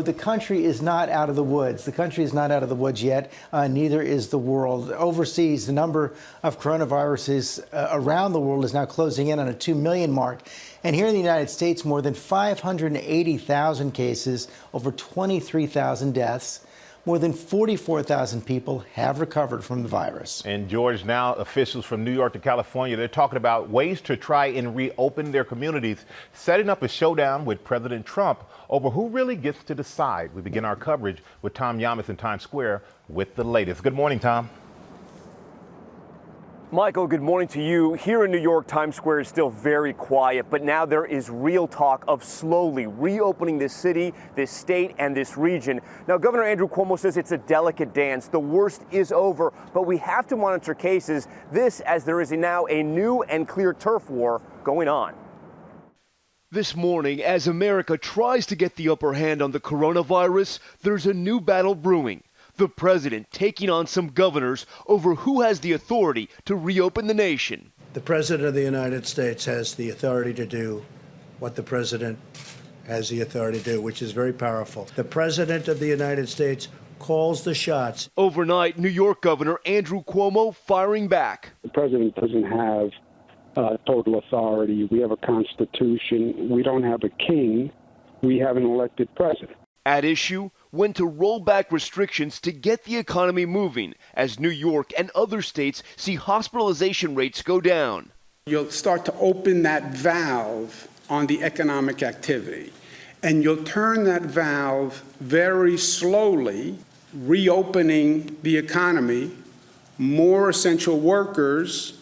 The country is not out of the woods. The country is not out of the woods yet. Neither is the world. Overseas, the number of coronaviruses around the world is now closing in on a 2 million mark. And here in the United States, more than 580,000 cases, over 23,000 deaths. More than 44,000 people have recovered from the virus. And George, now officials from New York to California, they're talking about ways to try and reopen their communities, setting up a showdown with President Trump over who really gets to decide. We begin our coverage with Tom Yamas in Times Square with the latest. Good morning, Tom. Michael, good morning to you. Here in New York, Times Square is still very quiet, but now there is real talk of slowly reopening this city, this state, and this region. Now, Governor Andrew Cuomo says it's a delicate dance. The worst is over, but we have to monitor cases. This as there is now a new and clear turf war going on. This morning, as America tries to get the upper hand on the coronavirus, there's a new battle brewing. The president taking on some governors over who has the authority to reopen the nation. The president of the United States has the authority to do what the president has the authority to do, which is very powerful. The president of the United States calls the shots. Overnight, New York Governor Andrew Cuomo firing back. The president doesn't have total authority. We have a constitution. We don't have a king. We have an elected president. At issue, when to roll back restrictions to get the economy moving as New York and other states see hospitalization rates go down. You'll start to open that valve on the economic activity, and you'll turn that valve very slowly, reopening the economy, more essential workers.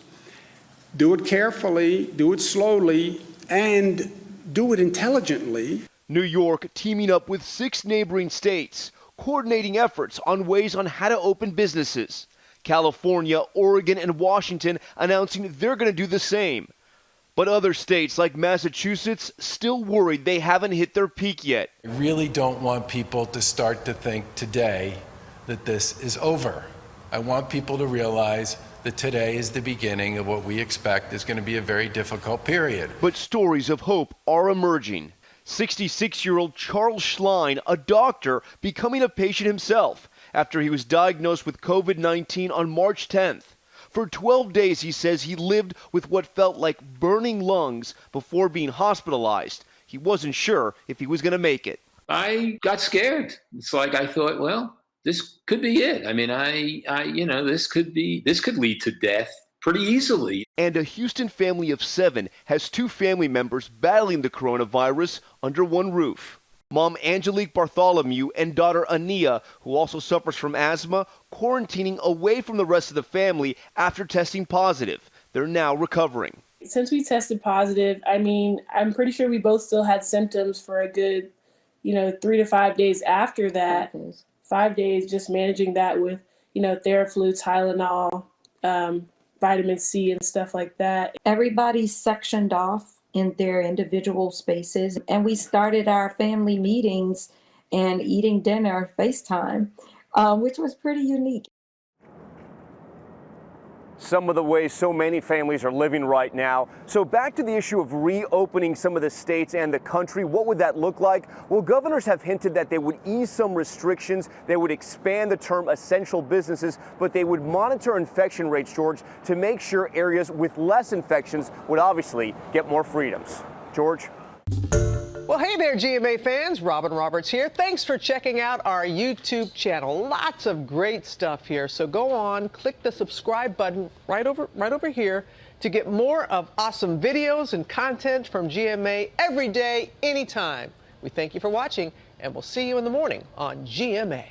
Do it carefully, do it slowly, and do it intelligently. New York teaming up with 6 neighboring states, coordinating efforts on ways on how to open businesses. California, Oregon, and Washington announcing they're going to do the same. But other states like Massachusetts still worried they haven't hit their peak yet. I really don't want people to start to think today that this is over. I want people to realize that today is the beginning of what we expect is going to be a very difficult period. But stories of hope are emerging. 66-year-old Charles Schlein, a doctor, becoming a patient himself after he was diagnosed with COVID-19 on March 10th. For 12 days, he says he lived with what felt like burning lungs before being hospitalized. He wasn't sure if he was going to make it. I got scared. It's like I thought, well, this could be it. I mean, this could lead to death pretty easily. And a Houston family of 7 has 2 family members battling the coronavirus under one roof. Mom Angelique Bartholomew and daughter Ania, who also suffers from asthma, quarantining away from the rest of the family after testing positive. They're now recovering. Since we tested positive, I'm pretty sure we both still had symptoms for a good, 3 to 5 days after that. 5 days just managing that with, Theraflu, Tylenol, vitamin C and stuff like that. Everybody's sectioned off in their individual spaces, and we started our family meetings and eating dinner FaceTime, which was pretty unique. Some of the ways so many families are living right now. So back to the issue of reopening some of the states and the country. What would that look like? Well, governors have hinted that they would ease some restrictions. They would expand the term essential businesses, but they would monitor infection rates, George, to make sure areas with less infections would obviously get more freedoms. George? Well, hey there, GMA fans. Robin Roberts here. Thanks for checking out our YouTube channel. Lots of great stuff here. So go on, click the subscribe button right over here to get more of awesome videos and content from GMA every day, anytime. We thank you for watching, and we'll see you in the morning on GMA.